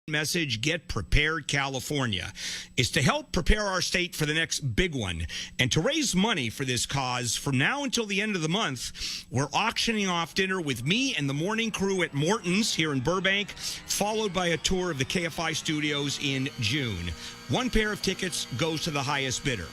message, Get Prepared California, is to help prepare our state for the next big one. And to raise money for this cause, from now until the end of the month, we're auctioning off dinner with me and the morning crew at Morton's here in Burbank, followed by a tour of the KFI studios in June. One pair of tickets goes to the highest bidder.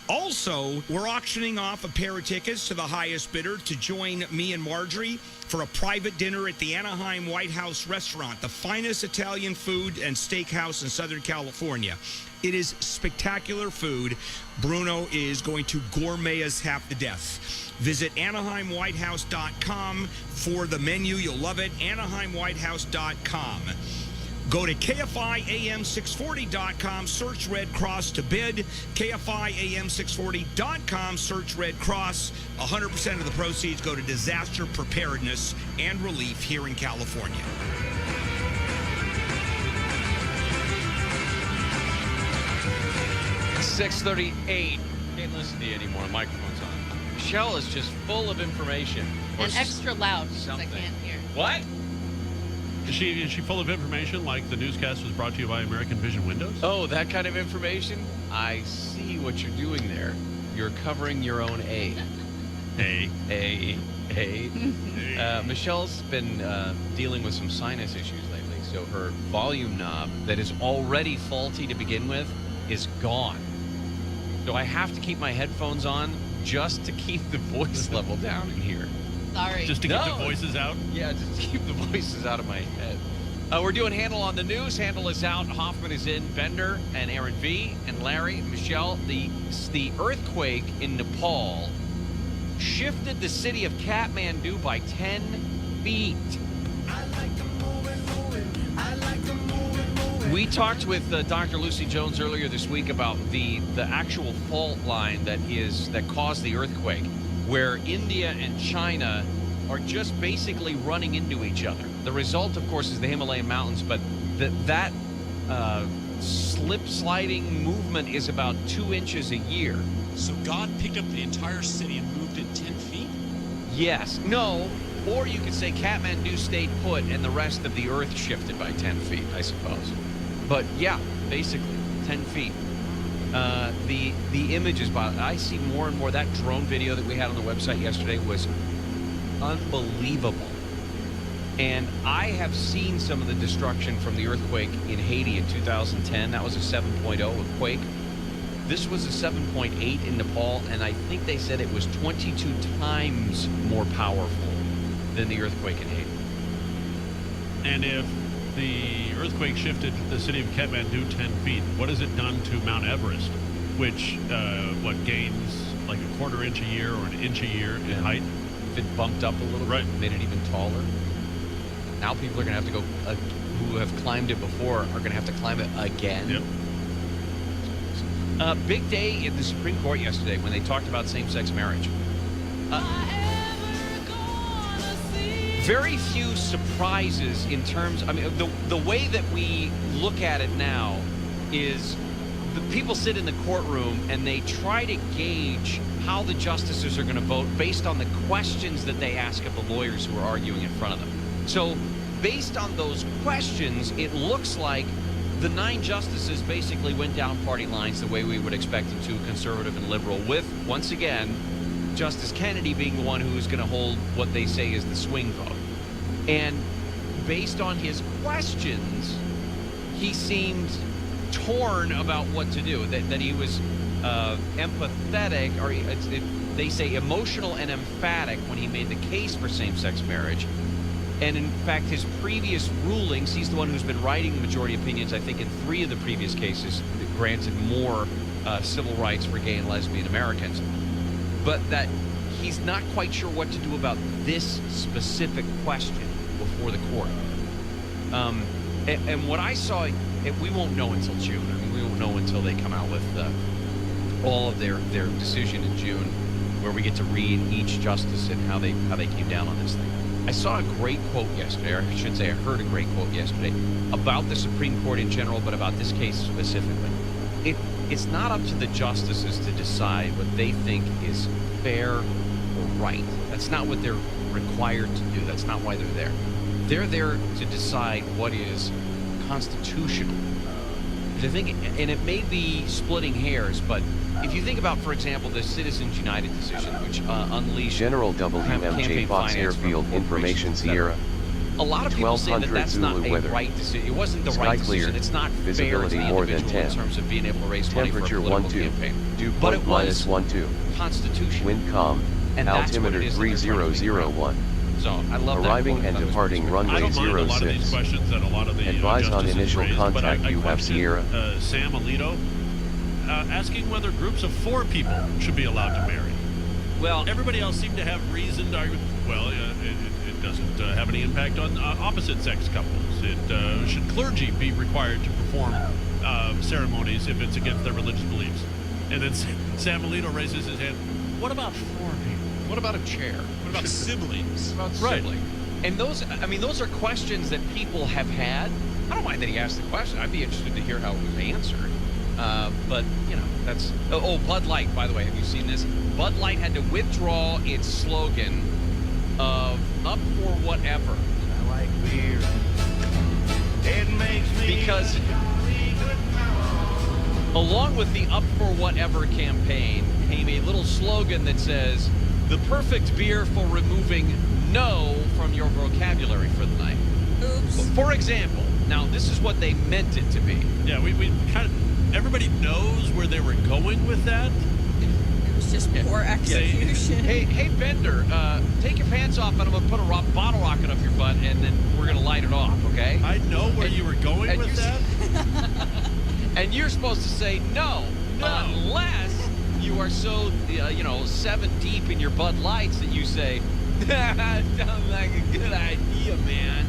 Also, we're auctioning off a pair of tickets to the highest bidder to join me and Marjorie for a private dinner at the Anaheim White House restaurant, the finest Italian food and steakhouse in Southern California. It is spectacular food. Bruno is going to gourmet us half to death. Visit AnaheimWhitehouse.com for the menu. You'll love it. AnaheimWhitehouse.com. Go to KFIAM640.com, search Red Cross to bid. KFIAM640.com, search Red Cross. 100% of the proceeds go to disaster preparedness and relief here in California. .38. Can't listen to you anymore. The microphone's on. Michelle is just full of information. And extra loud because something. I can't hear. What? Is she full of information like the newscast was brought to you by American Vision Windows? Oh, that kind of information? I see what you're doing there. You're covering your own A. Michelle's been dealing with some sinus issues lately, so her volume knob that is already faulty to begin with is gone. So I have to keep my headphones on just to keep the voice level down in here. Sorry. Just to keep the voices out? Yeah, just to keep the voices out of my head. We're doing Handle on the News. Handle is out. Hoffman is in. Bender and Aaron V. and Larry and Michelle. The earthquake in Nepal shifted the city of Kathmandu by 10 feet. We talked with Dr. Lucy Jones earlier this week about the actual fault line that caused the earthquake, where India and China are just basically running into each other. The result, of course, is the Himalayan mountains, but that slip-sliding movement is about 2 inches a year. So God picked up the entire city and moved it 10 feet? Yes. No. Or you could say Kathmandu stayed put and the rest of the earth shifted by 10 feet, I suppose. But yeah, basically 10 feet. The images, I see more and more. That drone video that we had on the website yesterday was unbelievable. And I have seen some of the destruction from the earthquake in Haiti in 2010. That was a 7.0 quake. This was a 7.8 in Nepal, and I think they said it was 22 times more powerful than the earthquake in Haiti. And if the earthquake shifted the city of Kathmandu 10 feet, what has it done to Mount Everest, which, gains like a quarter inch a year or an inch a year in height? If it bumped up a little bit, made it even taller. Now people are going to have to go, who have climbed it before, are going to have to climb it again. Yep. Big day in the Supreme Court yesterday when they talked about same-sex marriage. Very few surprises in terms, the way that we look at it now is the people sit in the courtroom and they try to gauge how the justices are going to vote based on the questions that they ask of the lawyers who are arguing in front of them. So based on those questions, it looks like the 9 justices basically went down party lines the way we would expect them to, conservative and liberal, with, once again, Justice Kennedy being the one who's going to hold what they say is the swing vote. And based on his questions, he seemed torn about what to do, that he was empathetic, or they say emotional and emphatic when he made the case for same-sex marriage. And in fact, his previous rulings, he's the one who's been writing the majority opinions, I think, in 3 of the previous cases that granted more civil rights for gay and lesbian Americans. But that he's not quite sure what to do about this specific question before the court. And what I saw, we won't know until June. We won't know until they come out with all of their decision in June, where we get to read each justice and how they came down on this thing. I saw a great quote yesterday, or I should say I heard a great quote yesterday about the Supreme Court in general, but about this case specifically. It's not up to the justices to decide what they think is fair or right. That's not what they're required to do. That's not why they're there. They're there to decide what is constitutional. I think, and it may be splitting hairs, but if you think about, for example, the Citizens United decision, which unleashed General campaign WMJ Fox finance from Airfield Information corporations, et cetera. Sierra. A lot of people say that 1200 that's not Zulu a weather. right decision. It wasn't the Sky right clear. decision. It's not fair to Visibility the more than individual 10. in terms of being able to raise money for a Temperature political 12. campaign. Dew But it point was -12. constitutional. Wind calm. And that's what it Altimeter is that they're trying to make 3001. So I love that Arriving quote. and I thought it was departing pretty runway I don't mind a lot of these 06. questions that a lot of the Advise on justices initial raised, but contact I you have question, Sierra. Sam Alito asking whether groups of 4 people should be allowed to marry. Well, Everybody else seemed to have reasoned argument. Well, it doesn't have any impact on opposite-sex couples. Should clergy be required to perform ceremonies if it's against their religious beliefs? And then Sam Alito raises his hand. What about 4 people? what about a chair? What about siblings? What about Right. sibling? And those are questions that people have had. I don't mind that he asked the question. I'd be interested to hear how it was answered. But, that's... Oh, Bud Light, by the way. Have you seen this? Bud Light had to withdraw its slogan of up for whatever. I like beer. It makes me Because along with the Up for Whatever campaign came a little slogan that says, the perfect beer for removing no from your vocabulary for the night. Oops. For example, now this is what they meant it to be. Yeah, we kind of... Everybody knows where they were going with that. It was just poor execution. Hey, Bender, take your pants off and I'm going to put a bottle rocket up your butt and then we're going to light it off, okay? I know where you were going and with you- that. And you're supposed to say no, unless you are so, 7 deep in your Bud Lights that you say, that sounds like a good idea, man.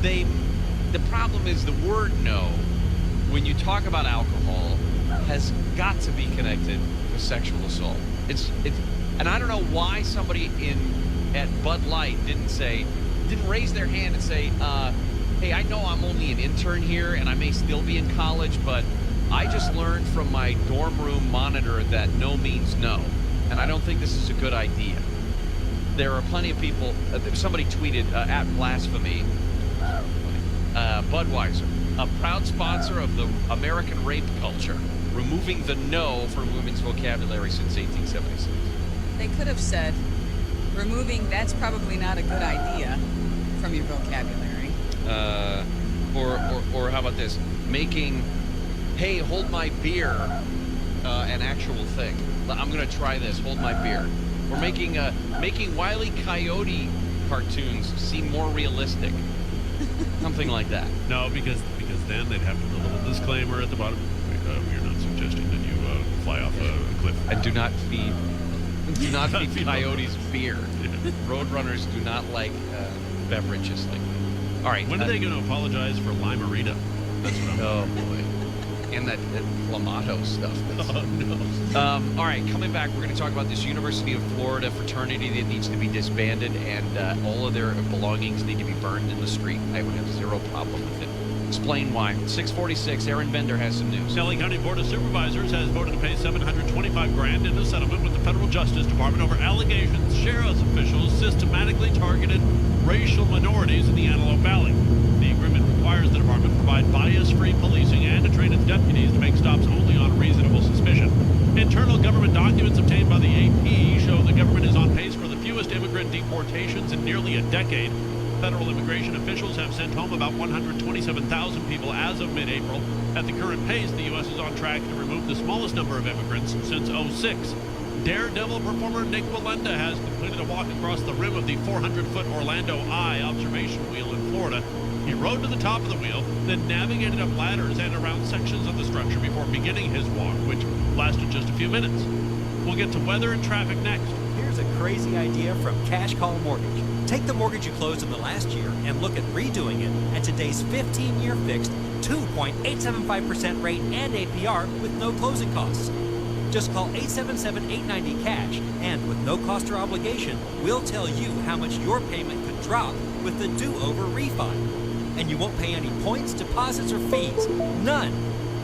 The problem is the word no, when you talk about alcohol, has got to be connected with sexual assault. And I don't know why somebody at Bud Light didn't raise their hand and say, hey, I know I'm only an intern here and I may still be in college, but I just learned from my dorm room monitor that no means no. And I don't think this is a good idea. There are plenty of people, somebody tweeted at Blasphemy, Budweiser, a proud sponsor of the American rape culture, removing the no from women's vocabulary since 1876. They could have said, removing that's probably not a good idea from your vocabulary. Or how about this? Making, hey, hold my beer, an actual thing. I'm going to try this. Hold my beer. Or making Wile E. Coyote cartoons seem more realistic. Something like that. No, because then they'd have to put a little disclaimer at the bottom. We're not suggesting that you fly off a cliff. And do not feed coyotes beer. Roadrunners do not like beverages like that. All right. When are they going to apologize for Limerita? That's what I'm... Oh, boy. And that Clamato stuff. Oh, no. All right, coming back, we're going to talk about this University of Florida fraternity that needs to be disbanded, and all of their belongings need to be burned in the street. I would have zero problem with it. Explain why. 646, Aaron Bender has some news. LA County Board of Supervisors has voted to pay $725,000 into settlement with the Federal Justice Department over allegations sheriff's officials systematically targeted racial minorities in the Antelope Valley. The agreement requires the department provide bias-free policing and to train its deputies to make stops only on reasonable suspicion. Internal government documents obtained by the AP show the government is on pace for the fewest immigrant deportations in nearly a decade. Federal immigration officials have sent home about 127,000 people as of mid-April. At the current pace, the U.S. is on track to remove the smallest number of immigrants since '06. Daredevil performer Nick Wallenda has completed a walk across the rim of the 400-foot Orlando Eye observation wheel in Florida. He rode to the top of the wheel, then navigated up ladders and around sections of the structure before beginning his walk, which lasted just a few minutes. We'll get to weather and traffic next. Here's a crazy idea from Cash Call Mortgage. Take the mortgage you closed in the last year and look at redoing it at today's 15-year fixed 2.875% rate and APR with no closing costs. Just call 877-890-CASH, and with no cost or obligation, we'll tell you how much your payment could drop with the do-over refi. And you won't pay any points, deposits, or fees. None.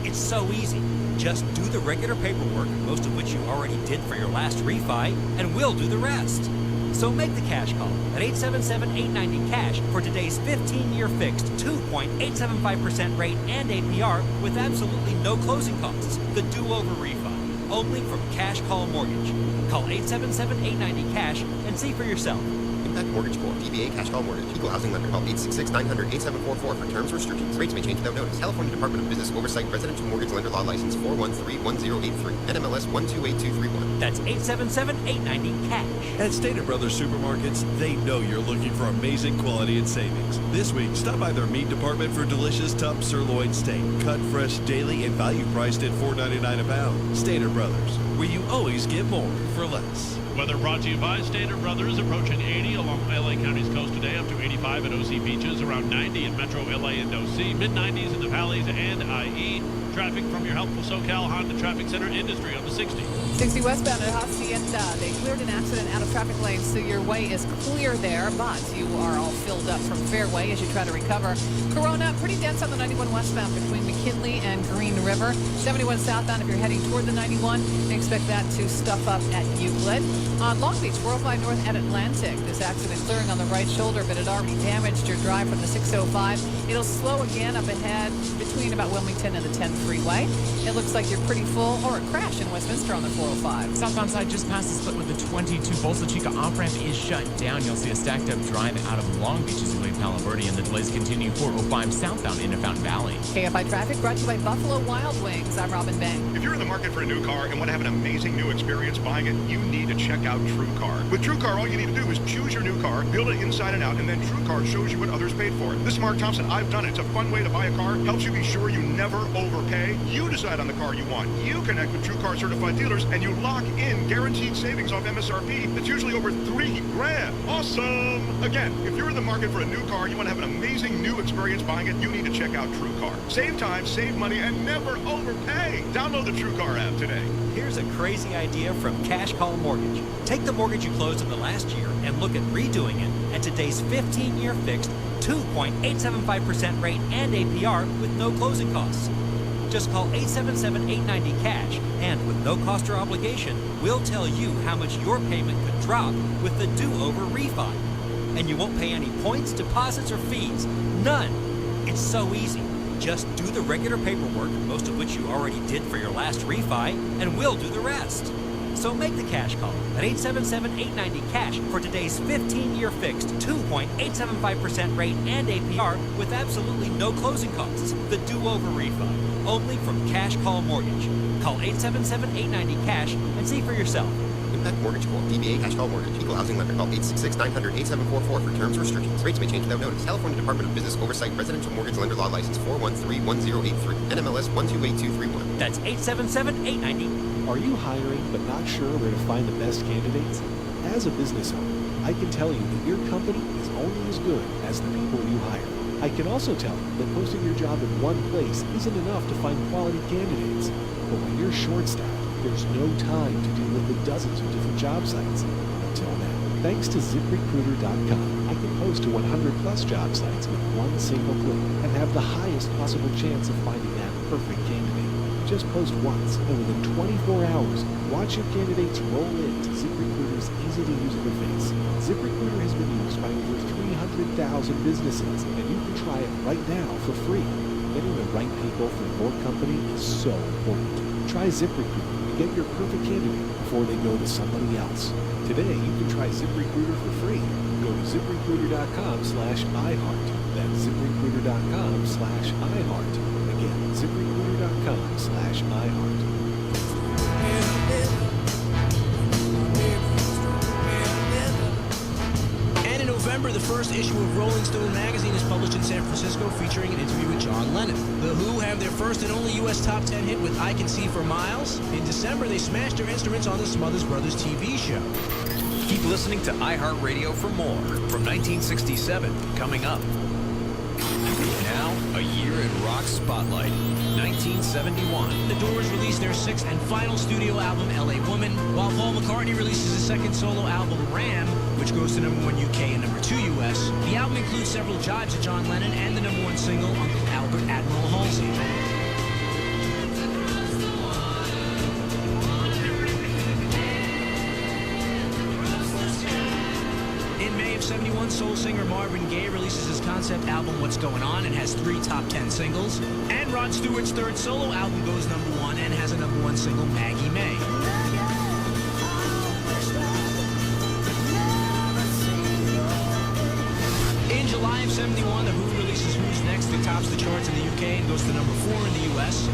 It's so easy. Just do the regular paperwork, most of which you already did for your last refi, and we'll do the rest. So make the cash call at 877-890-CASH for today's 15-year fixed 2.875% rate and APR with absolutely no closing costs. The do-over refi, only from Cash Call Mortgage. Call 877-890-CASH and see for yourself. Impact Mortgage Corp. DBA Cash Call Mortgage. Equal housing lender. Call 866-900-8744 for terms and restrictions. Rates may change without notice. California Department of Business Oversight. Residential Mortgage Lender Law License 4131083. NMLS 128231. That's 877-890-CASH. At Stater Brothers Supermarkets, they know you're looking for amazing quality and savings. This week, stop by their meat department for delicious top sirloin steak, cut fresh daily and value priced at $4.99 a pound. Stater Brothers, where you always get more for less. Weather brought to you by Stater Brothers, approaching 80 along LA County's coast today, up to 85 at OC beaches, around 90 in Metro LA and OC, mid-90s in the valleys and IE. Traffic from your helpful SoCal Honda Traffic Center Industry on the 60. 60 westbound at Hacienda. They cleared an accident out of traffic lanes, so your way is clear there, but you are all filled up from Fairway as you try to recover. Corona, pretty dense on the 91 westbound between McKinley and Green River. 71 southbound if you're heading toward the 91. Expect that to stuff up at Euclid. On Long Beach, 405 north at Atlantic. This accident clearing on the right shoulder, but it already damaged your drive from the 605. It'll slow again up ahead between about Wilmington and the 10 freeway. It looks like you're pretty full, or a crash in Westminster on the 405. Southbound side just past the split with the 22. Bolsa Chica off-ramp is shut down. You'll see a stacked up drive out of Long Beach as you leave Palo Verde, and the delays continue 405 southbound into Fountain Valley. KFI traffic brought to you by Buffalo Wild Wings. I'm Robin Bang. If you're in the market for a new car and want to have an amazing new experience buying it, you need to check out TrueCar. With TrueCar, all you need to do is choose your new car, build it inside and out, and then TrueCar shows you what others paid for it. This is Mark Thompson. I've done it. It's a fun way to buy a car. Helps you be sure you never overpay. You decide on the car you want. You connect with TrueCar certified dealers, and you lock in guaranteed savings off MSRP that's usually over $3,000. Awesome! Again, if you're in the market for a new car, you want to have an amazing new experience buying it, you need to check out TrueCar. Save time, save money, and never overpay. Download the TrueCar app today. Here's a crazy idea from Cash Call Mortgage. Take the mortgage you closed in the last year and look at redoing it at today's 15-year fixed 2.875% rate and APR with no closing costs. Just call 877-890-CASH, and with no cost or obligation, we'll tell you how much your payment could drop with the do-over refi. And you won't pay any points, deposits, or fees. None. It's so easy. Just do the regular paperwork, most of which you already did for your last refi, and we'll do the rest. So make the cash call at 877-890-CASH for today's 15-year fixed 2.875% rate and APR with absolutely no closing costs. The do-over refi, only from Cash Call Mortgage. Call 877-890-CASH and see for yourself. Impact Mortgage Corp. DBA Cash Call Mortgage. Equal housing lender. Call 866-900-8744 for terms and restrictions. Rates may change without notice. California Department of Business Oversight. Residential Mortgage Lender Law License 4131083. NMLS 128231. That's 877-890. Are you hiring but not sure where to find the best candidates? As a business owner, I can tell you that your company is only as good as the people you hire. I can also tell you that posting your job in one place isn't enough to find quality candidates. But when you're short-staffed, there's no time to deal with the dozens of different job sites. Until now, thanks to ZipRecruiter.com, I can post to 100+ job sites with one single click and have the highest possible chance of finding that perfect candidate. Just post once, and within 24 hours, watch your candidates roll into ZipRecruiter's easy-to-use interface. ZipRecruiter has been used by over 300,000 businesses, and you can try it right now for free. Getting the right people for your company is so important. Try ZipRecruiter and get your perfect candidate before they go to somebody else. Today, you can try ZipRecruiter for free. Go to ZipRecruiter.com/iHeart. That's ZipRecruiter.com/iHeart. Again, ZipRecruiter.com/iHeart. And in November, the first issue of Rolling Stone magazine is published in San Francisco, featuring an interview with John Lennon. The Who have their first and only U.S. top 10 hit with I Can See for Miles. In December, they smashed their instruments on the Smothers Brothers TV show. Keep listening to iHeartRadio for more from 1967 coming up. Now, a year in rock spotlight. 1971. The Doors released their sixth and final studio album, L.A. Woman, while Paul McCartney releases his second solo album, Ram, which goes to #1 UK and #2 US. The album includes several jibes at John Lennon and the #1 single, Uncle Albert Admiral Halsey. '71, soul singer Marvin Gaye releases his concept album What's Going On and has 3 top 10 singles. And Rod Stewart's third solo album goes #1 and has a #1 single, Maggie May. In July of '71, The Who releases Who's Next. It tops the charts in the UK and goes to #4 in the US.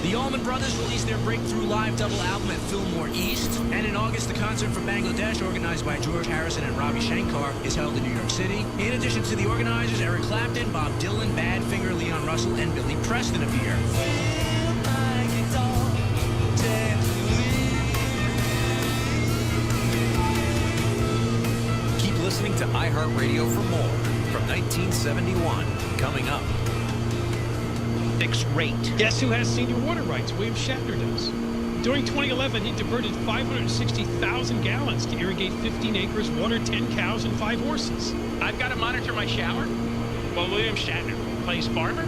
The Allman Brothers released their breakthrough live double album at Fillmore East. And in August, the concert from Bangladesh, organized by George Harrison and Ravi Shankar, is held in New York City. In addition to the organizers, Eric Clapton, Bob Dylan, Badfinger, Leon Russell, and Billy Preston appear. Keep listening to iHeartRadio for more from 1971. Coming up. Fixed rate. Guess who has senior water rights? William Shatner does. During 2011, he diverted 560,000 gallons to irrigate 15 acres, water 10 cows, and 5 horses. I've got to monitor my shower while William Shatner plays farmer.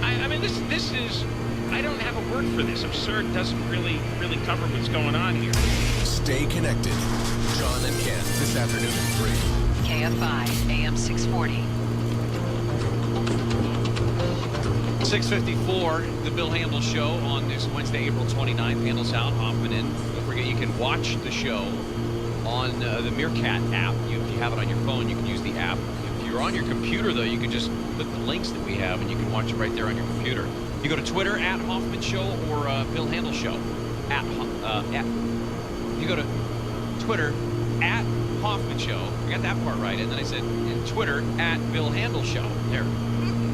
I mean, this is, I don't have a word for this. Absurd doesn't really cover what's going on here. Stay connected. John and Ken this afternoon at 3. KFI AM 640. 6:54, the Bill Handel Show on this Wednesday, April 29th. Handel's out, Hoffman in. Don't forget, you can watch the show on the Meerkat app. If you have it on your phone, you can use the app. If you're on your computer, though, you can just click the links that we have, and you can watch it right there on your computer. You go to Twitter, at Hoffman Show, or Bill Handel Show. You go to Twitter, at Hoffman Show. I got that part right. And then I said, in Twitter, at Bill Handel Show. There.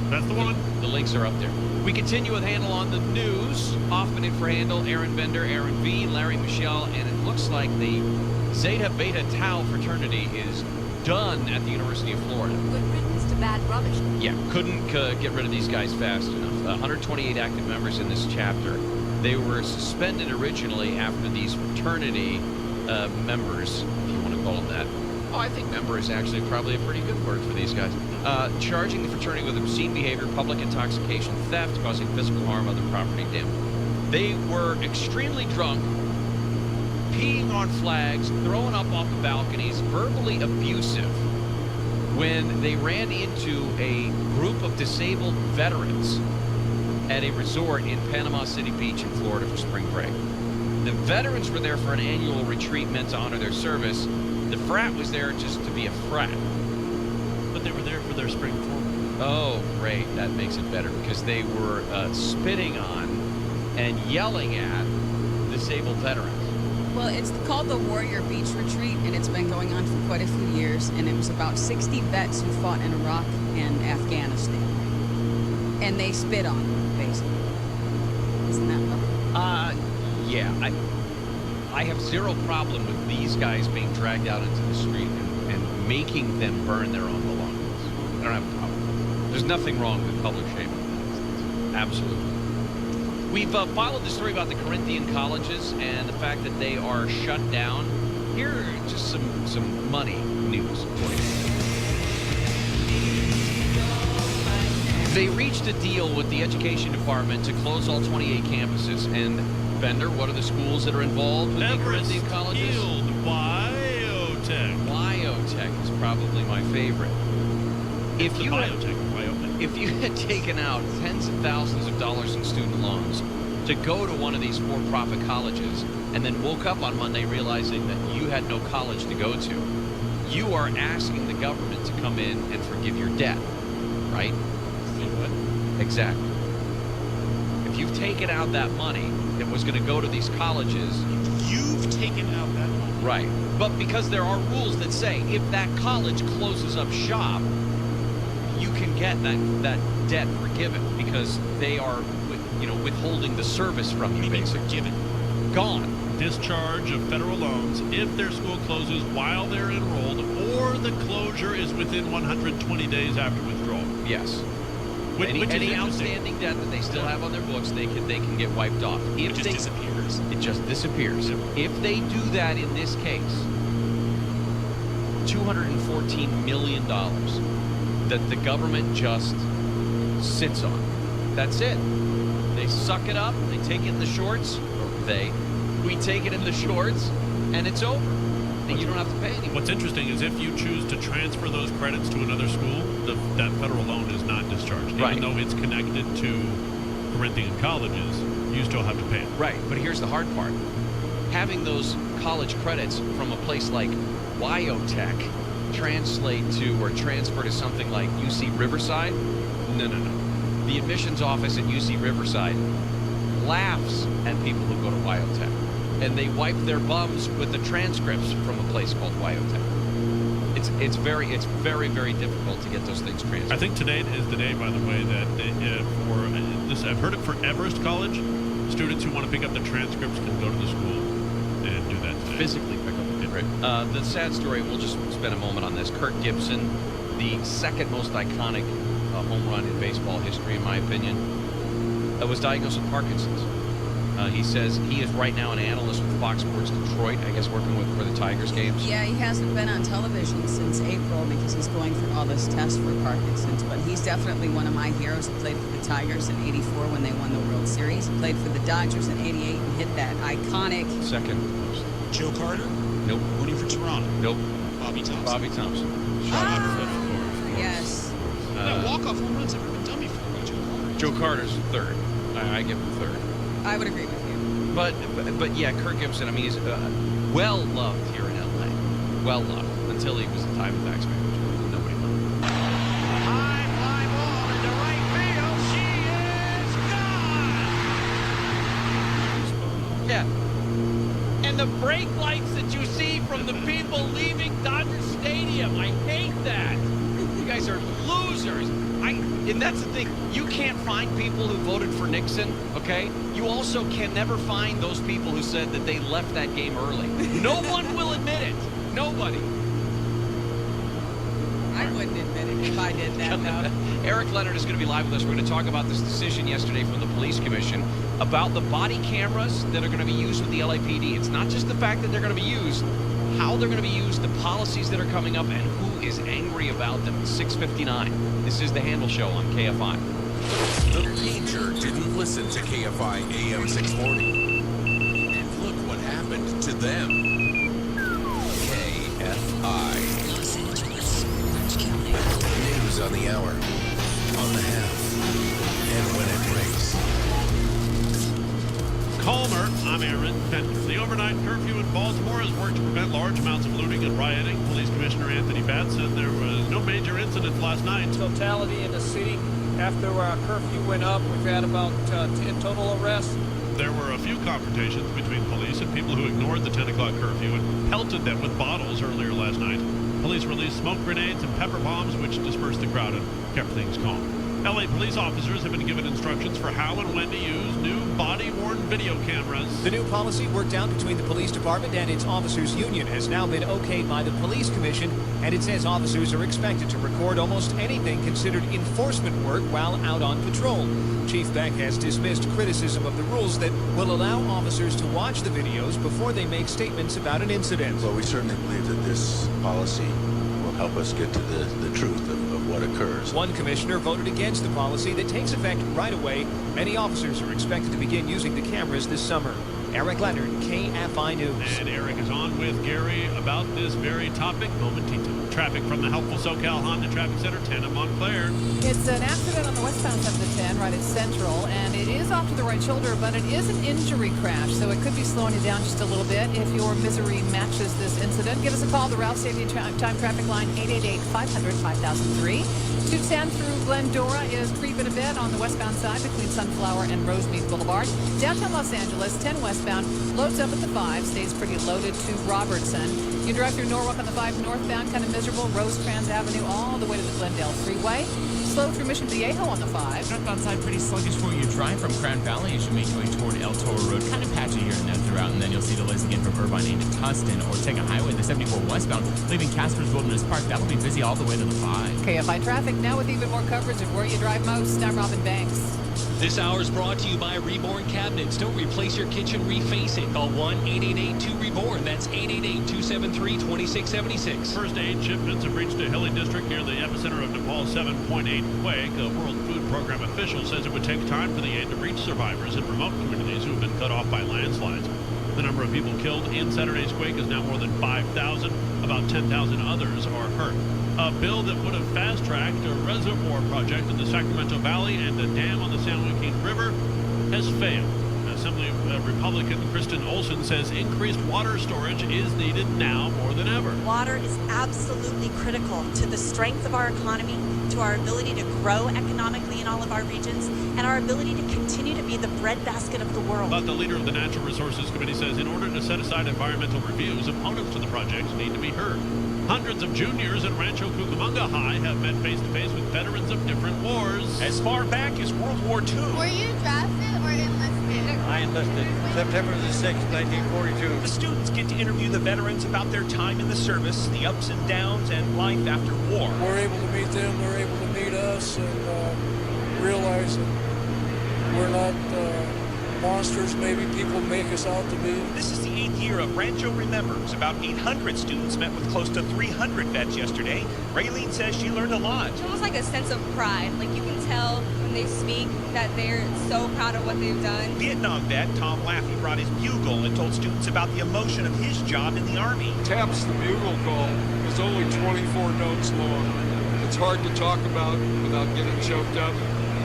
That's the one. The links are up there. We continue with Handel on the news. Hoffman in for Handel, Aaron Bender, Aaron V, Larry Michelle, and it looks like the Zeta Beta Tau fraternity is done at the University of Florida. Good riddance to bad rubbish. Yeah, couldn't get rid of these guys fast enough. 128 active members in this chapter. They were suspended originally after these fraternity members, if you want to call them that. Oh, I think member is actually probably a pretty good word for these guys. Charging the fraternity with obscene behavior, public intoxication, theft, causing physical harm, other property damage. They were extremely drunk, peeing on flags, throwing up off the balconies, verbally abusive when they ran into a group of disabled veterans at a resort in Panama City Beach in Florida for spring break. The veterans were there for an annual retreat meant to honor their service. The frat was there just to be a frat. But they were there for their spring forward. Oh, great. That makes it better because they were spitting on and yelling at disabled veterans. Well, it's called the Warrior Beach Retreat, and it's been going on for quite a few years, and it was about 60 vets who fought in Iraq and Afghanistan. And they spit on them, basically. Isn't that lovely? Yeah. I have zero problem with these guys being dragged out into the street and making them burn their own belongings. I don't have a problem. There's nothing wrong with public shaming. Absolutely. We've followed the story about the Corinthian colleges and the fact that they are shut down. Here are just some money news for you. They reached a deal with the education department to close all 28 campuses. And Bender, what are the schools that are involved with the Corinthian colleges? Field, Biotech. Biotech is probably my favorite. If you had taken out tens of thousands of dollars in student loans to go to one of these for-profit colleges and then woke up on Monday realizing that you had no college to go to, you are asking the government to come in and forgive your debt, right? Exactly. If you've taken out that money that was going to go to these colleges... You've taken out that money. Right. But because there are rules that say if that college closes up shop, you can get that debt forgiven because they are, withholding the service from you, basically. Forgiven. Gone. Discharge of federal loans if their school closes while they're enrolled or the closure is within 120 days after withdrawal. Yes. Any outstanding debt that they still have on their books, they can get wiped off. It just disappears. It just disappears. Yep. If they do that in this case, $214 million that the government just sits on. That's it. They suck it up. They take it in the shorts. We take it in the shorts, and it's over. And you don't have to pay anymore. What's interesting is if you choose to transfer those credits to another school, that federal loan is not discharged. Right. Even though it's connected to Corinthian colleges, you still have to pay it. Right, but here's the hard part. Having those college credits from a place like Wyotech translate to or transfer to something like UC Riverside? No. The admissions office at UC Riverside laughs at people who go to Wyotech, and they wipe their bums with the transcripts from a place called Wyotech. It's very difficult to get those things transferred. I think today is the day, by the way, that I've heard it for Everest College. Students who want to pick up the transcripts can go to the school and do that today. Physically pick up the right. The sad story, we'll just spend a moment on this. Kirk Gibson, the second most iconic home run in baseball history, in my opinion, was diagnosed with Parkinson's. He says he is right now an analyst with Fox Sports Detroit, I guess working for the Tigers games. Yeah, he hasn't been on television since April because he's going through all this test for Parkinson's, but he's definitely one of my heroes. He played for the Tigers in '84 when they won the World Series. He played for the Dodgers in '88 and hit that iconic... Second. Joe Carter? Nope. Rooting for Toronto? Nope. Bobby Thompson? Bobby Thompson. Shot out of fifth, of course. Yes. Walk-off home runs have been done before by Joe Carter. Joe Carter's third. I give him third. I would agree with you. But yeah, Kirk Gibson, I mean, he's well-loved here in L.A. Well-loved. Until he was the Diamondbacks manager. Nobody loved him. High fly ball into right field. She is gone. Yeah. And the brake lights that you see from the people leaving Dodger Stadium. I hate that. You guys are losers. And that's the thing. You can't find people who voted for Nixon, okay? You also can never find those people who said that they left that game early. No one will admit it. Nobody. I wouldn't admit it if I did that, though. Eric Leonard is going to be live with us. We're going to talk about this decision yesterday from the police commission about the body cameras that are going to be used with the LAPD. It's not just the fact that they're going to be used, how they're going to be used, the policies that are coming up, and who is angry about them. 6:59. This is the Handle Show on KFI. The pager didn't listen to KFI AM 640. And look what happened to them. KFI. Los Angeles, Orange County. News on the hour, on the half, and when it breaks. Calmer, I'm Aaron Fender. The overnight curfew in Baltimore has worked to prevent large amounts of looting and rioting. Police Commissioner Anthony Batts said there was no major incidents last night. Totality in the city. After our curfew went up, we've had about 10 total arrests. There were a few confrontations between police and people who ignored the 10 o'clock curfew and pelted them with bottles earlier last night. Police released smoke grenades and pepper bombs, which dispersed the crowd and kept things calm. LA police officers have been given instructions for how and when to use new body-worn video cameras. The new policy worked out between the police department and its officers union has now been okayed by the police commission, and it says officers are expected to record almost anything considered enforcement work while out on patrol. Chief Beck has dismissed criticism of the rules that will allow officers to watch the videos before they make statements about an incident. Well, we certainly believe that this policy will help us get to the truth of what occurs. One commissioner voted against the policy that takes effect right away. Many officers are expected to begin using the cameras this summer. Eric Leonard, KFI News. And Eric is on with Gary about this very topic momentito. Traffic from the helpful SoCal Honda Traffic Center, 10 at Montclair. It's an accident on the westbound side of the 10, right at Central, and it is off to the right shoulder, but it is an injury crash, so it could be slowing you down just a little bit. If your misery matches this incident, give us a call. The Route Safety Time Traffic Line, 888-500-5003. 210 through Glendora is creeping a bit on the westbound side between Sunflower and Rosemead Boulevard. Downtown Los Angeles, 10 westbound, loads up at the 5, stays pretty loaded to Robertson. You drive through Norwalk on the 5 northbound, kind of miserable, Rosecrans Avenue all the way to the Glendale Freeway. Slow through Mission Viejo on the 5. Northbound side pretty sluggish for you. Drive from Crown Valley as you make your way toward El Toro Road. Kind of patchy here and there throughout, and then you'll see delays again from Irvine into Tustin, or take a highway, the 74 westbound, leaving Casper's Wilderness Park. That'll be busy all the way to the 5. KFI traffic now with even more coverage of where you drive most. I'm Robin Banks. This hour is brought to you by Reborn Cabinets. Don't replace your kitchen, reface it. Call 1-888-2REBORN. That's 888-273-2676. First aid shipments have reached a hilly district near the epicenter of Nepal's 7.8 quake. A World Food Program official says it would take time for the aid to reach survivors in remote communities who have been cut off by landslides. The number of people killed in Saturday's quake is now more than 5,000. About 10,000 others are hurt. A bill that would have fast-tracked a reservoir project in the Sacramento Valley and a dam on the San Joaquin River has failed. Assembly Republican Kristen Olson says increased water storage is needed now more than ever. Water is absolutely critical to the strength of our economy, to our ability to grow economically in all of our regions, and our ability to continue to be the breadbasket of the world. But the leader of the Natural Resources Committee says in order to set aside environmental reviews, opponents to the projects need to be heard. Hundreds of juniors at Rancho Cucamonga High have met face-to-face with veterans of different wars. As far back as World War II. Were you drafted or enlisted? I enlisted September the 6th, 1942. The students get to interview the veterans about their time in the service, the ups and downs, and life after war. We're able to meet them, they're able to meet us, and realize that we're not monsters maybe people make us out to be. This is the 8th year of Rancho Remembers. About 800 students met with close to 300 vets yesterday. Raylene says she learned a lot. It's almost like a sense of pride. Like you can tell when they speak that they're so proud of what they've done. Vietnam vet Tom Laffey brought his bugle and told students about the emotion of his job in the Army. Taps, the bugle call, is only 24 notes long. It's hard to talk about without getting choked up.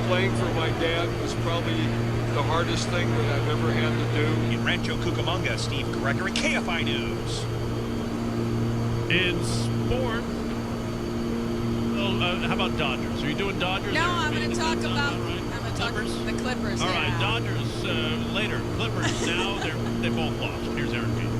Playing for my dad was probably the hardest thing that I've ever had to do. In Rancho Cucamonga, Steve Gregory, KFI News. In sport, how about Dodgers? Are you doing Dodgers? No, I'm going to talk about the Clippers. All right, Dodgers later. Clippers now, they both lost. Here's Aaron Pete.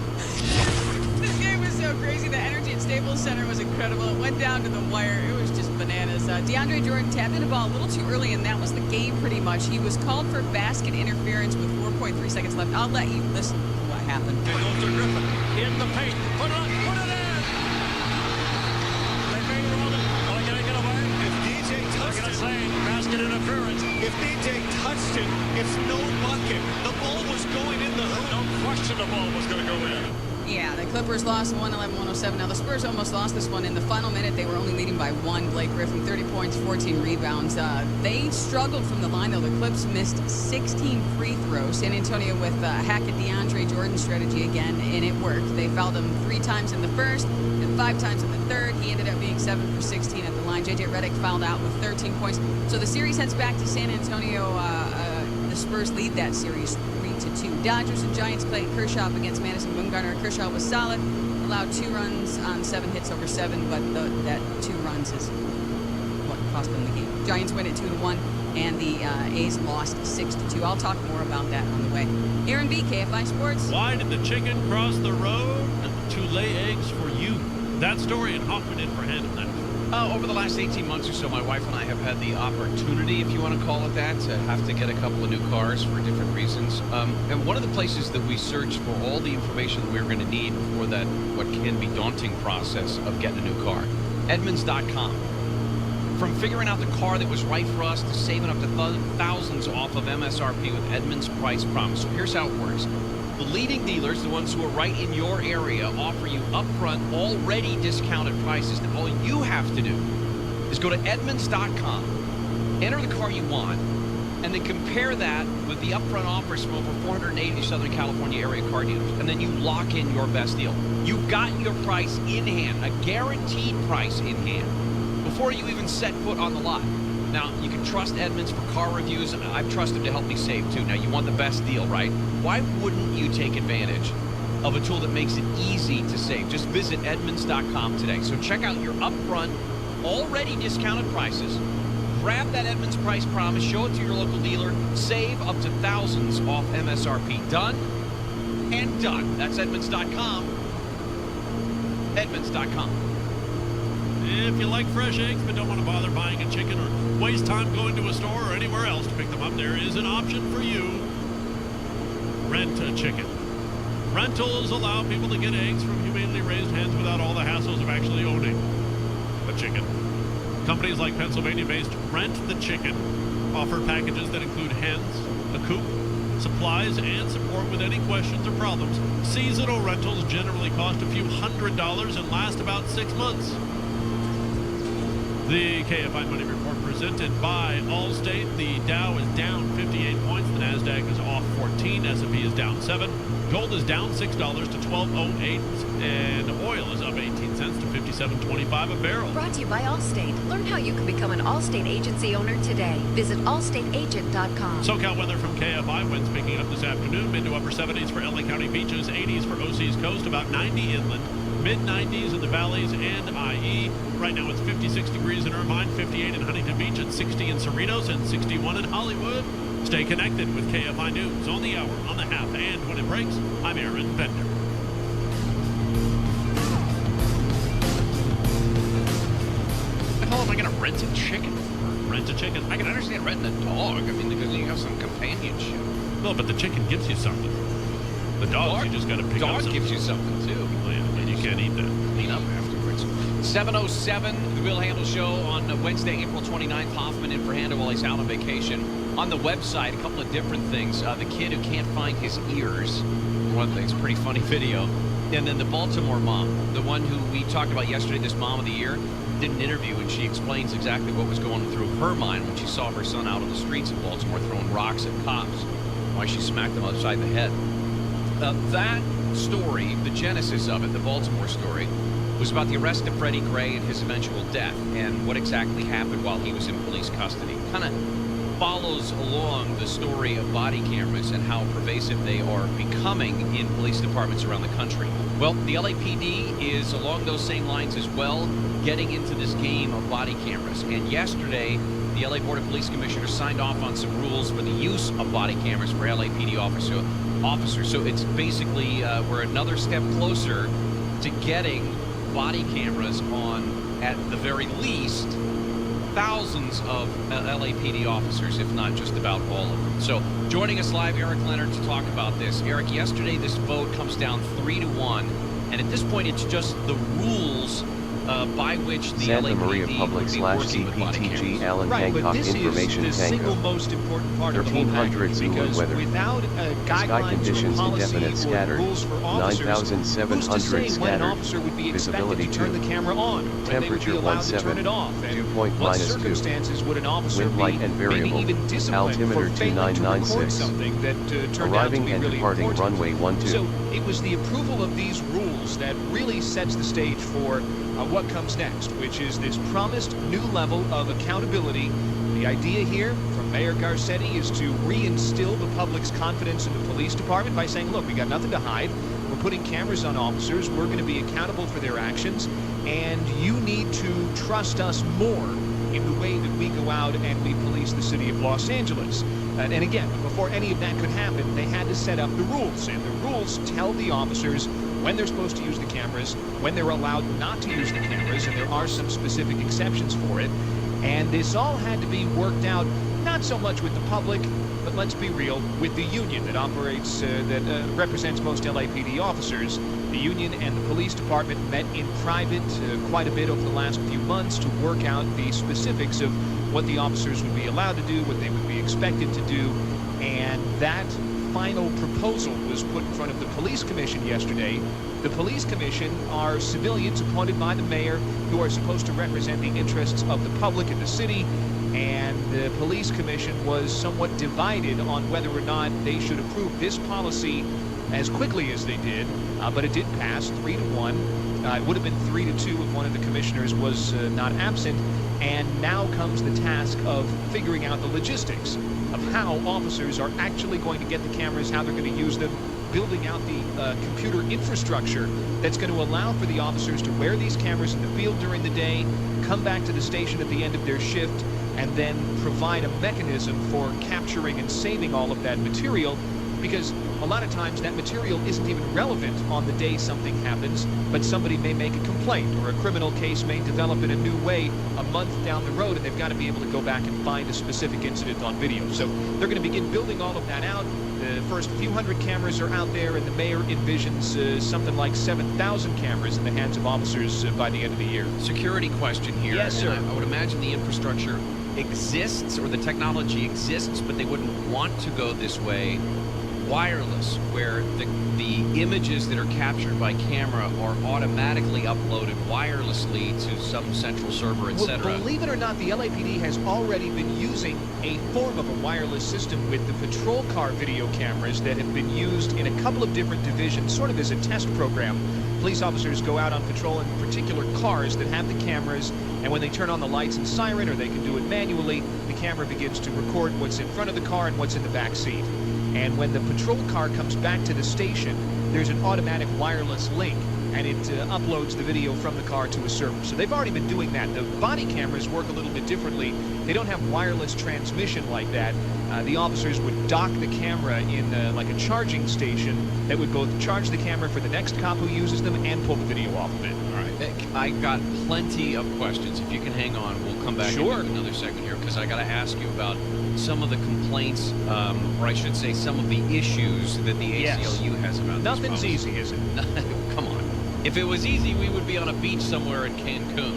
This game was so crazy. The energy at Staples Center was incredible. It went down to the wire. It was just bananas. DeAndre Jordan tapped in the ball a little too early, and that was the game pretty much. He was called for basket interference with 4.3 seconds left. I'll let you listen to what happened. It goes to Griffin in the paint. Put it in. They may roll it. Are they going to get away? If DJ touched it, basket interference. if DJ touched it, it's no bucket. The ball was going in the hoop. No question the ball was going to go in. Yeah, the Clippers lost 111-107. Now, the Spurs almost lost this one. In the final minute, they were only leading by one. Blake Griffin, 30 points, 14 rebounds. They struggled from the line, though. The Clips missed 16 free throws. San Antonio with Hackett DeAndre Jordan strategy again, and it worked. They fouled him 3 times in the first and 5 times in the third. He ended up being 7 for 16 at the line. J.J. Redick fouled out with 13 points. So the series heads back to San Antonio. The Spurs lead that series 3-2. Dodgers and Giants played Kershaw against Madison Bumgarner. Kershaw was solid, allowed 2 runs on 7 hits over 7, but that 2 runs is what cost them the game. Giants win at 2-1, and the A's lost 6-2. I'll talk more about that on the way. Aaron B, KFI Sports. Why did the chicken cross the road to lay eggs for you? That story and Hoffman in for Hannah next. Over the last 18 months or so, my wife and I have had the opportunity, if you want to call it that, to have to get a couple of new cars for different reasons. And one of the places that we searched for all the information that we were going to need before that, what can be daunting process of getting a new car, Edmunds.com. From figuring out the car that was right for us to saving up to thousands off of MSRP with Edmunds Price Promise. So here's how it works. The leading dealers, the ones who are right in your area, offer you upfront, already discounted prices. And all you have to do is go to Edmunds.com, enter the car you want, and then compare that with the upfront offers from over 480 Southern California area car dealers. And then you lock in your best deal. You've got your price in hand, a guaranteed price in hand, before you even set foot on the lot. Now, you can trust Edmunds for car reviews, and I've trusted to help me save, too. Now, you want the best deal, right? Why wouldn't you take advantage of a tool that makes it easy to save? Just visit Edmunds.com today. So check out your upfront, already discounted prices. Grab that Edmunds Price Promise, show it to your local dealer, save up to thousands off MSRP. Done and done. That's Edmunds.com. Edmunds.com. If you like fresh eggs but don't want to bother buying a chicken or waste time going to a store or anywhere else to pick them up, there is an option for you. Rent a chicken. Rentals allow people to get eggs from humanely raised hens without all the hassles of actually owning a chicken. Companies like Pennsylvania-based Rent the Chicken offer packages that include hens, a coop, supplies, and support with any questions or problems. Seasonal rentals generally cost a few $100s and last about 6 months. The KFI Money Report presented by Allstate. The Dow is down 58 points. The NASDAQ is off 14. S&P is down 7. Gold is down $6 to $12.08. And oil is up 18 cents to $57.25 a barrel. Brought to you by Allstate. Learn how you can become an Allstate agency owner today. Visit allstateagent.com. SoCal weather from KFI. Winds picking up this afternoon. Mid to upper 70s for LA County beaches. 80s for OC's coast. About 90 inland. Mid-90s in the valleys and IE. Right now it's 56 degrees in Irvine, 58 in Huntington Beach, and 60 in Cerritos, and 61 in Hollywood. Stay connected with KFI News on the hour, on the half, and when it breaks. I'm Aaron Bender. The hell am I going to rent a chicken? Rent a chicken? I can understand renting a dog. I mean, because you have some companionship. No, but the chicken gives you something. The dogs, you just got to pick up something. Dog gives you something, too. Oh, yeah, and you can't eat that. Clean up afterwards. 7:07, the Will Handle Show on Wednesday, April 29th. Hoffman in for Handle while he's out on vacation. On the website, a couple of different things. The kid who can't find his ears, one thing, it's a pretty funny video. And then the Baltimore mom, the one who we talked about yesterday, this Mom of the Year, did an interview, and she explains exactly what was going through her mind when she saw her son out on the streets of Baltimore throwing rocks at cops, why she smacked him upside the head. That story, the genesis of it, the Baltimore story, was about the arrest of Freddie Gray and his eventual death and what exactly happened while he was in police custody. Kind of follows along the story of body cameras and how pervasive they are becoming in police departments around the country. Well, the LAPD is along those same lines as well, getting into this game of body cameras. And yesterday, the LA Board of Police Commissioners signed off on some rules for the use of body cameras for LAPD officers. So it's basically, we're another step closer to getting body cameras on, at the very least, thousands of LAPD officers, if not just about all of them. So joining us live, Eric Leonard, to talk about this. Eric, yesterday this vote comes down 3-1, and at this point it's just the rules by which the Santa LAPD Maria Public would be / working with body CPTG cameras. Alan Right, but Hancock this Information is the Tango. single most important part of the whole 1300 package, Zulu because weather. without Sky guidelines or conditions policy indefinite or scattered. rules for officers, who's to 9,700 say when an scattered. officer would be expected Visibility to turn 2. the camera on, when they would Temperature be allowed to 17. turn it off, and Dew point what -2. circumstances would an officer Wind light and maybe variable. even disciplined Altimeter for failing to record 2996. something that turned Arriving out to be and really departing important. runway 12. So it was the approval of these rules that really sets the stage for what comes next, which is this promised new level of accountability. The idea here from Mayor Garcetti is to reinstill the public's confidence in the police department by saying, look, we got nothing to hide. We're putting cameras on officers. We're going to be accountable for their actions. And you need to trust us more in the way that we go out and we police the city of Los Angeles. And again, before any of that could happen, they had to set up the rules. And the rules tell the officers when they're supposed to use the cameras, when they're allowed not to use the cameras, and there are some specific exceptions for it. And this all had to be worked out, not so much with the public, but let's be real, with the union that operates, that represents most LAPD officers. The union and the police department met in private quite a bit over the last few months to work out the specifics of what the officers would be allowed to do, what they would be expected to do, and that final proposal was put in front of the police commission yesterday. The police commission are civilians appointed by the mayor who are supposed to represent the interests of the public in the city, and the police commission was somewhat divided on whether or not they should approve this policy as quickly as they did, but it did pass 3-1. It would have been 3-2 if one of the commissioners was not absent, and now comes the task of figuring out the logistics of how officers are actually going to get the cameras, how they're going to use them, building out the computer infrastructure that's going to allow for the officers to wear these cameras in the field during the day, come back to the station at the end of their shift, and then provide a mechanism for capturing and saving all of that material, because a lot of times that material isn't even relevant on the day something happens, but somebody may make a complaint or a criminal case may develop in a new way a month down the road, and they've got to be able to go back and find a specific incident on video. So they're going to begin building all of that out. The first few hundred cameras are out there, and the mayor envisions something like 7,000 cameras in the hands of officers by the end of the year. Security question here. Yes, sir. I would imagine the infrastructure exists, or the technology exists, but they wouldn't want to go this way. Wireless, where the images that are captured by camera are automatically uploaded wirelessly to some central server, etc. Well, believe it or not, the LAPD has already been using a form of a wireless system with the patrol car video cameras that have been used in a couple of different divisions, sort of as a test program. Police officers go out on patrol in particular cars that have the cameras, and when they turn on the lights and siren, or they can do it manually, the camera begins to record what's in front of the car and what's in the back seat. And when the patrol car comes back to the station, there's an automatic wireless link, and it uploads the video from the car to a server. So they've already been doing that. The body cameras work a little bit differently. They don't have wireless transmission like that. The officers would dock the camera in like a charging station that would both charge the camera for the next cop who uses them and pull the video off of it. All right. I got plenty of questions. If you can hang on, we'll come back in another second here, because I got to ask you about some of the complaints, or I should say some of the issues that the ACLU has about this. Nothing's easy, is it? Come on. If it was easy, we would be on a beach somewhere in Cancun.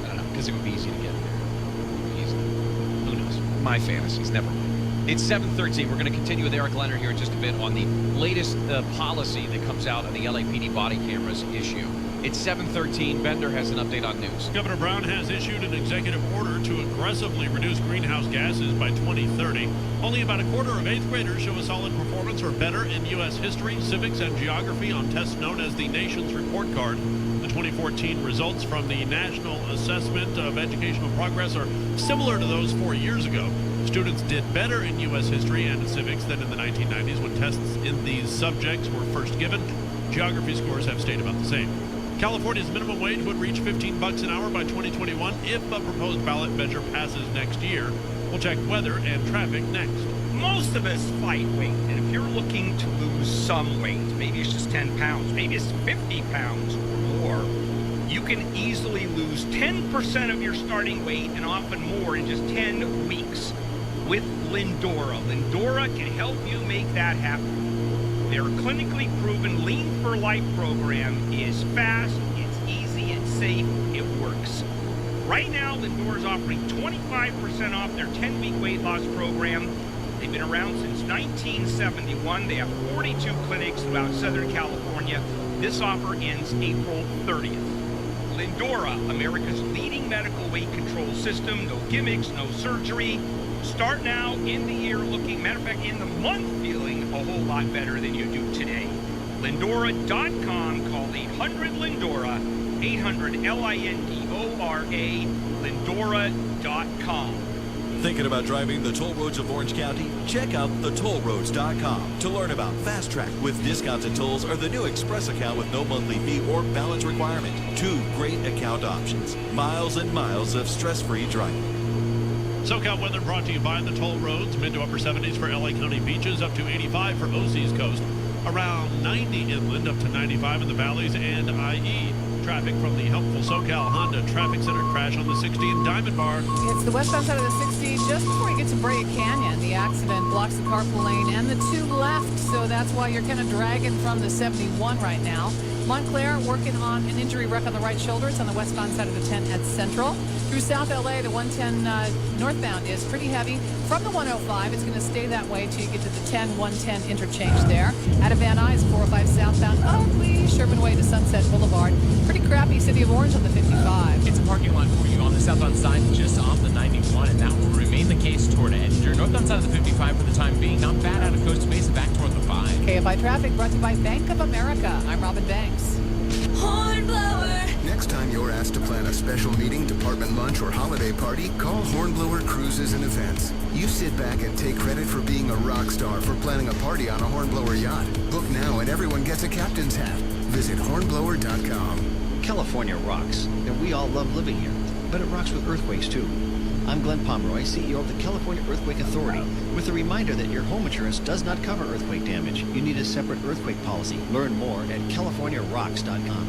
I don't know, because it would be easy to get there. Easy. Who knows? My fantasies, never mind. It's 7:13. We're going to continue with Eric Leonard here in just a bit on the latest policy that comes out on the LAPD body cameras issue. It's 7:13. Bender has an update on news. Governor Brown has issued an executive order to aggressively reduce greenhouse gases by 2030. Only about a quarter of 8th graders show a solid performance or better in U.S. history, civics, and geography on tests known as the Nation's Report Card. The 2014 results from the National Assessment of Educational Progress are similar to those 4 years ago. Students did better in U.S. history and civics than in the 1990s when tests in these subjects were first given. Geography scores have stayed about the same. California's minimum wage would reach $15 an hour by 2021 if a proposed ballot measure passes next year. We'll check weather and traffic next. Most of us fight weight, and if you're looking to lose some weight, maybe it's just 10 pounds, maybe it's 50 pounds or more, you can easily lose 10% of your starting weight and often more in just 10 weeks with Lindora. Lindora can help you make that happen. Their clinically proven Lean for Life program is fast, it's easy, it's safe, it works. Right now, Lindora is offering 25% off their 10-week weight loss program. They've been around since 1971. They have 42 clinics throughout Southern California. This offer ends April 30th. Lindora, America's leading medical weight control system. No gimmicks, no surgery. Start now, in the year looking, matter of fact, in the month feeling a whole lot better than you do today. Lindora.com, call 800-LINDORA, 800-LINDORA, Lindora.com. Thinking about driving the toll roads of Orange County? Check out thetollroads.com to learn about Fast Track with discounted tolls or the new Express account with no monthly fee or balance requirement. 2 great account options. Miles and miles of stress-free driving. SoCal weather brought to you by the toll roads. Mid to upper 70s for LA County beaches, up to 85 for OC's coast. Around 90 inland, up to 95 in the valleys and IE. Traffic from the helpful SoCal Honda Traffic Center crash on the 60 in Diamond Bar. It's the westbound side of the 60 just before you get to Brea Canyon. The accident blocks the carpool lane and the 2 left, so that's why you're kind of dragging from the 71 right now. Montclair working on an injury wreck on the right shoulder. It's on the westbound side of the 10 at Central. Through South LA, the 110 northbound is pretty heavy. From the 105, it's going to stay that way till you get to the 10-110 interchange there. Out of Van Nuys, 405 southbound, ugly Sherman Way to Sunset Boulevard. Pretty crappy City of Orange on the 55. It's a parking lot for you on the southbound side just off the 91, and that will remain the case toward Adventiures. Northbound side of the 55 for the time being. Not bad out of Costa Mesa back toward the 5. KFI Traffic brought to you by Bank of America. I'm Robin Banks. Hornblower. Next time you're asked to plan a special meeting, department lunch, or holiday party, call Hornblower Cruises and Events. You sit back and take credit for being a rock star for planning a party on a Hornblower yacht. Book now and everyone gets a captain's hat. Visit hornblower.com. California rocks, and we all love living here. But it rocks with earthquakes, too. I'm Glenn Pomeroy, CEO of the California Earthquake Authority, with a reminder that your home insurance does not cover earthquake damage. You need a separate earthquake policy. Learn more at californiarocks.com.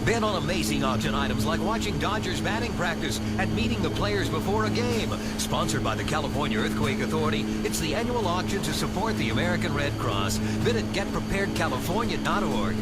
Bet on amazing auction items like watching Dodgers batting practice and meeting the players before a game. Sponsored by the California Earthquake Authority, it's the annual auction to support the American Red Cross. Visit GetPreparedCalifornia.org.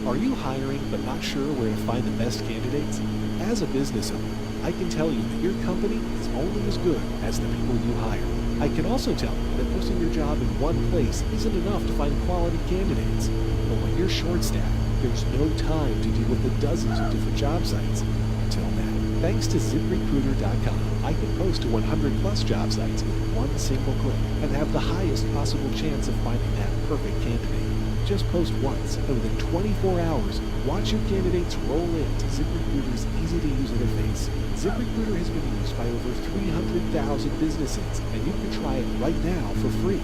Are you hiring but not sure where to find the best candidates? As a business owner, I can tell you that your company is only as good as the people you hire. I can also tell you that posting your job in one place isn't enough to find quality candidates. But when you're short-staffed, there's no time to deal with the dozens of different job sites. Until then, thanks to ZipRecruiter.com, I can post to 100-plus job sites with one single click and have the highest possible chance of finding that perfect candidate. Just post once, and within 24 hours, watch your candidates roll into ZipRecruiter's easy-to-use interface. ZipRecruiter has been used by over 300,000 businesses, and you can try it right now for free.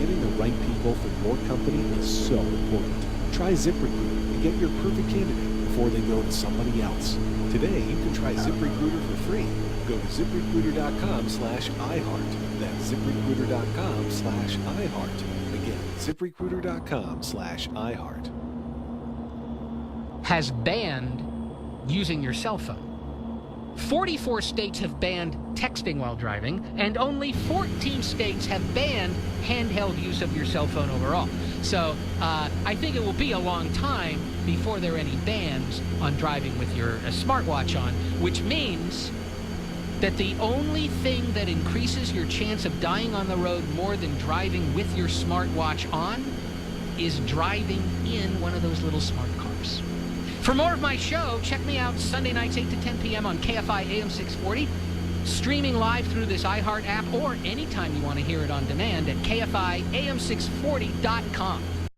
Getting the right people for your company is so important. Try ZipRecruiter and get your perfect candidate before they go to somebody else. Today, you can try ZipRecruiter for free. Go to ZipRecruiter.com/iHeart. That's ZipRecruiter.com/iHeart. Again, ZipRecruiter.com/iHeart. Has banned using your cell phone. 44 states have banned texting while driving, and only 14 states have banned handheld use of your cell phone overall. So I think it will be a long time before there are any bans on driving with your smartwatch on, which means that the only thing that increases your chance of dying on the road more than driving with your smartwatch on is driving in one of those little smart cars. For more of my show, check me out Sunday nights 8 to 10 p.m. on KFI AM 640, streaming live through this iHeart app, or anytime you want to hear it on demand at KFIAM640.com.